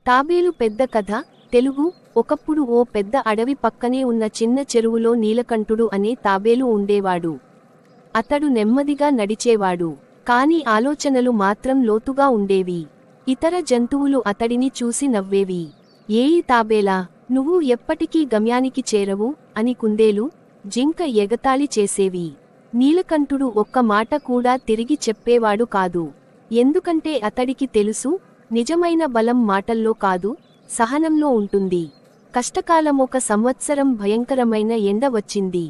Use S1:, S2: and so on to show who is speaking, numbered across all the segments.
S1: తాబేలు పెద్ద కథ తెలుగు. ఒకప్పుడు ఓ పెద్ద అడవి పక్కనే ఉన్న చిన్న చెరువులో నీలకంఠుడు అనే తాబేలు ఉండేవాడు. అతడు నెమ్మదిగా నడిచేవాడు, కాని ఆలోచనలు మాత్రం లోతుగా ఉండేవి. ఇతర జంతువులు అతడిని చూసి నవ్వేవి. ఏయి తాబేలా, నువ్వు ఎప్పటికీ గమ్యానికి చేరవు అని కుందేలు, జింక ఎగతాళి చేసేవి. నీలకంఠుడు ఒక్క మాట కూడా తిరిగి చెప్పేవాడు కాదు. ఎందుకంటే అతడికి తెలుసు, నిజమైన బలం మాటల్లో కాదు, సహనంలో ఉంటుంది. కష్టకాలమొక సంవత్సరం భయంకరమైన ఎండ వచ్చింది.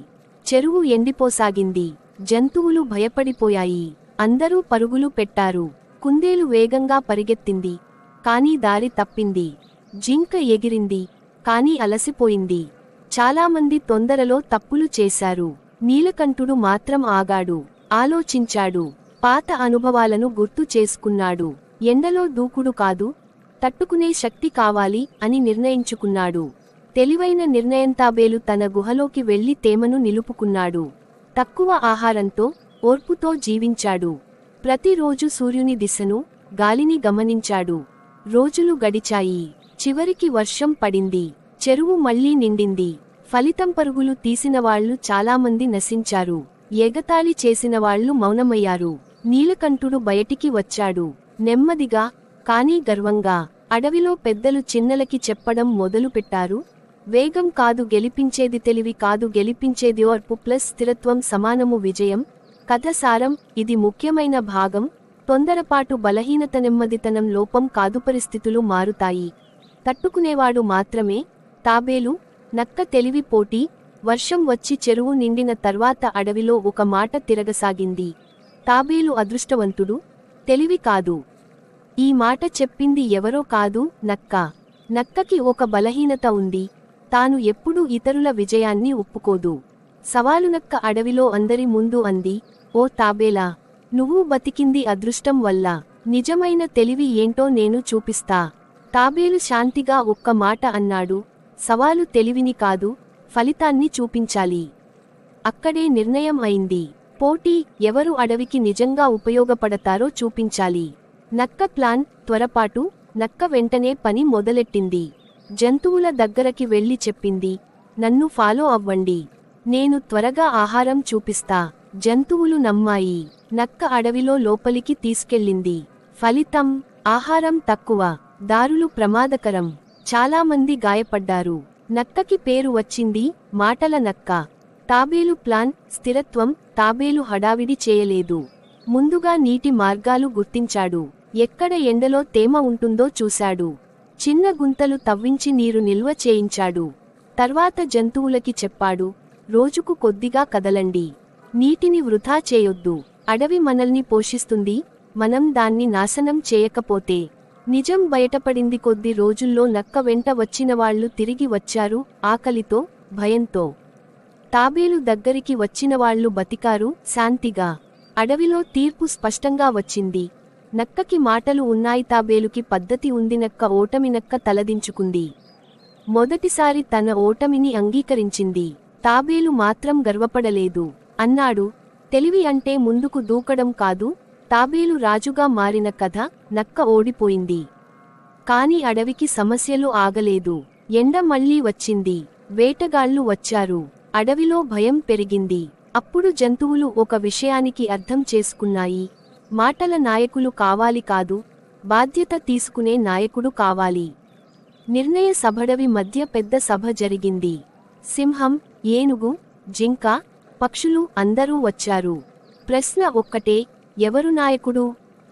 S1: చెరువు ఎండిపోసాగింది. జంతువులు భయపడిపోయాయి. అందరూ పరుగులు పెట్టారు. కుందేలు వేగంగా పరిగెత్తింది, కాని దారి తప్పింది. జింక ఎగిరింది, కాని అలసిపోయింది. చాలామంది తొందరలో తప్పులు చేశారు. నీలకంఠుడు మాత్రం ఆగాడు, ఆలోచించాడు. పాత అనుభవాలను గుర్తు చేసుకున్నాడు. ఎండలో దూకుడు కాదు, తట్టుకునే శక్తి కావాలి అని నిర్ణయించుకున్నాడు. తెలివైన నిర్ణయం. తాబేలు తన గుహలోకి వెళ్లి తేమను నిలుపుకున్నాడు. తక్కువ ఆహారంతో, ఓర్పుతో జీవించాడు. ప్రతిరోజు సూర్యుని దిశను, గాలిని గమనించాడు. రోజులు గడిచాయి. చివరికి వర్షం పడింది. చెరువు మళ్లీ నిండింది. ఫలితం పరుగులు తీసినవాళ్లు చాలామంది నశించారు. ఎగతాళి చేసినవాళ్లు మౌనమయ్యారు. నీలకంఠుడు బయటికి వచ్చాడు, నెమ్మదిగా, కానీ గర్వంగా. అడవిలో పెద్దలు చిన్నలకి చెప్పడం మొదలుపెట్టారు. వేగం కాదు గెలిపించేది, తెలివి కాదు గెలిపించేది, ఓర్పు ప్లస్ స్థిరత్వం సమానము విజయం. కథ సారం. ఇది ముఖ్యమైన భాగం. తొందరపాటు బలహీనత, నెమ్మదితనం లోపం కాదు. పరిస్థితులు మారుతాయి, తట్టుకునేవాడు మాత్రమే. తాబేలు, నక్క తెలివి పోటీ. వర్షం వచ్చి చెరువు నిండిన తర్వాత అడవిలో ఒక మాట తిరగసాగింది. తాబేలు అదృష్టవంతుడు, తెలివి కాదు. ఈ మాట చెప్పింది ఎవరో కాదు, నక్క. నక్కకి ఒక బలహీనత ఉంది, తాను ఎప్పుడూ ఇతరుల విజయాన్ని ఒప్పుకోదు. సవాలు. నక్క అడవిలో అందరి ముందు అంది, ఓ తాబేలా, నువ్వు బతికింది అదృష్టం వల్ల. నిజమైన తెలివి ఏంటో నేను చూపిస్తా. తాబేలు శాంతిగా ఒక్క మాట అన్నాడు, సవాలు తెలివిని కాదు, ఫలితాన్ని చూపించాలి. అక్కడే నిర్ణయం అయింది. పోటీ, ఎవరు అడవికి నిజంగా ఉపయోగపడతారో చూపించాలి. నక్క ప్లాన్, త్వరపాటు. నక్క వెంటనే పని మొదలెట్టింది. జంతువుల దగ్గరకి వెళ్లి చెప్పింది, నన్ను ఫాలో అవ్వండి, నేను త్వరగా ఆహారం చూపిస్తా. జంతువులు నమ్మాయి. నక్క అడవిలో లోపలికి తీసుకెళ్ళింది. ఫలితం, ఆహారం తక్కువ, దారులు ప్రమాదకరం, చాలామంది గాయపడ్డారు. నక్కకి పేరు వచ్చింది, మాటల నక్క. తాబేలు ప్లాన్, స్థిరత్వం. తాబేలు హడావిడి చేయలేదు. ముందుగా నీటి మార్గాలు గుర్తించాడు. ఎక్కడ ఎండలో తేమ ఉంటుందో చూశాడు. చిన్న గుంతలు తవ్వించి నీరు నిల్వ చేయించాడు. తర్వాత జంతువులకి చెప్పాడు, రోజుకు కొద్దిగా కదలండి, నీటిని వృధా చేయొద్దు. అడవి మనల్ని పోషిస్తుంది, మనం దాన్ని నాశనం చేయకపోతే. నిజం బయటపడింది. కొద్ది రోజుల్లో నక్క వెంట వచ్చినవాళ్లు తిరిగి వచ్చారు, ఆకలితో, భయంతో. తాబేలు దగ్గరికి వచ్చినవాళ్లు బతికారు, శాంతిగా. అడవిలో తీర్పు స్పష్టంగా వచ్చింది. నక్కకి మాటలు ఉన్నాయి, తాబేలుకి పద్ధతి ఉంది. నక్క ఓటమి. నక్క తలదించుకుంది. మొదటిసారి తన ఓటమిని అంగీకరించింది. తాబేలు మాత్రం గర్వపడలేదు. అన్నాడు, తెలివి అంటే ముందుకు దూకడం కాదు. తాబేలు రాజుగా మారిన కథ. నక్క ఓడిపోయింది, కాని అడవికి సమస్యలు ఆగలేదు. ఎండ మళ్లీ వచ్చింది. వేటగాళ్లు వచ్చారు. అడవిలో భయం పెరిగింది. అప్పుడు జంతువులు ఒక విషయానికి అర్థం చేసుకున్నాయి, మాటల నాయకులు కావాలి కాదు, బాధ్యత తీసుకునే నాయకుడు కావాలి. నిర్ణయ సభడవి మధ్య పెద్ద సభ జరిగింది. సింహం, ఏనుగు, జింక, పక్షులు అందరూ వచ్చారు. ప్రశ్న ఒక్కటే, ఎవరు నాయకుడు?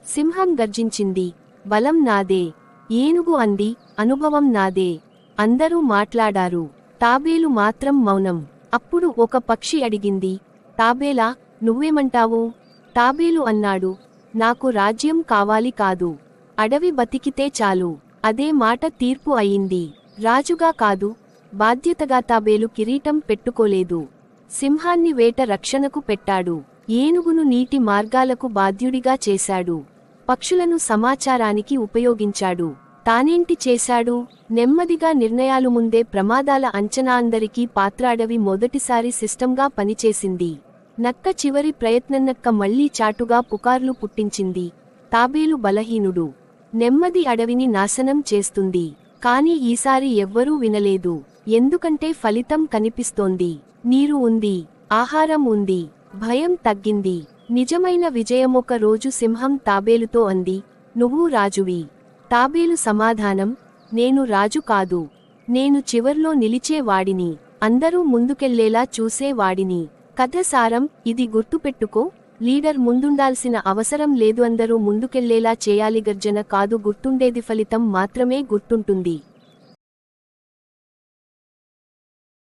S1: సింహం గర్జించింది, బలం నాదే. ఏనుగు అంది, అనుభవం నాదే. అందరూ మాట్లాడారు. తాబేలు మాత్రం మౌనం. అప్పుడు ఒక పక్షి అడిగింది, తాబేలా, నువ్వేమంటావు? తాబేలు అన్నాడు, నాకు రాజ్యం కావాలి కాదు, అడవి బతికితే చాలు. అదే మాట తీర్పు అయింది. రాజుగా కాదు, బాధ్యతగా. తాబేలు కిరీటం పెట్టుకోలేదు. సింహాన్ని వేట రక్షణకు పెట్టాడు. ఏనుగును నీటి మార్గాలకు బాధ్యుడిగా చేశాడు. పక్షులను సమాచారానికి ఉపయోగించాడు. తానేంటి చేశాడు? నెమ్మదిగా నిర్ణయాలు. ముందే ప్రమాదాల అంచనా. అందరికీ పాత్ర. అడవి మొదటిసారి సిస్టంగా పనిచేసింది. నక్క చివరి ప్రయత్నం. నక్క మళ్లీ చాటుగా పుకార్లు పుట్టించింది, తాబేలు బలహీనుడు, నెమ్మది అడవిని నాశనం చేస్తుంది. కాని ఈసారి ఎవ్వరూ వినలేదు. ఎందుకంటే ఫలితం కనిపిస్తోంది. నీరు ఉంది, ఆహారం ఉంది, భయం తగ్గింది. నిజమైన విజయమొక రోజు సింహం తాబేలుతో అంది, నువ్వు రాజువి. తాబేలు సమాధానం, నేను రాజు కాదు. నేను చివర్లో నిలిచే వాడిని, అందరూ ముందుకెళ్లేలా చూసే వాడిని. కథ సారం, ఇది గుర్తుపెట్టుకో, లీడర్ ముందుండాల్సిన అవసరం లేదు, అందరూ ముందుకెళ్లేలా చేయాలి. గర్జన కాదు గుర్తుండేది, ఫలితం మాత్రమే గుర్తుంటుంది.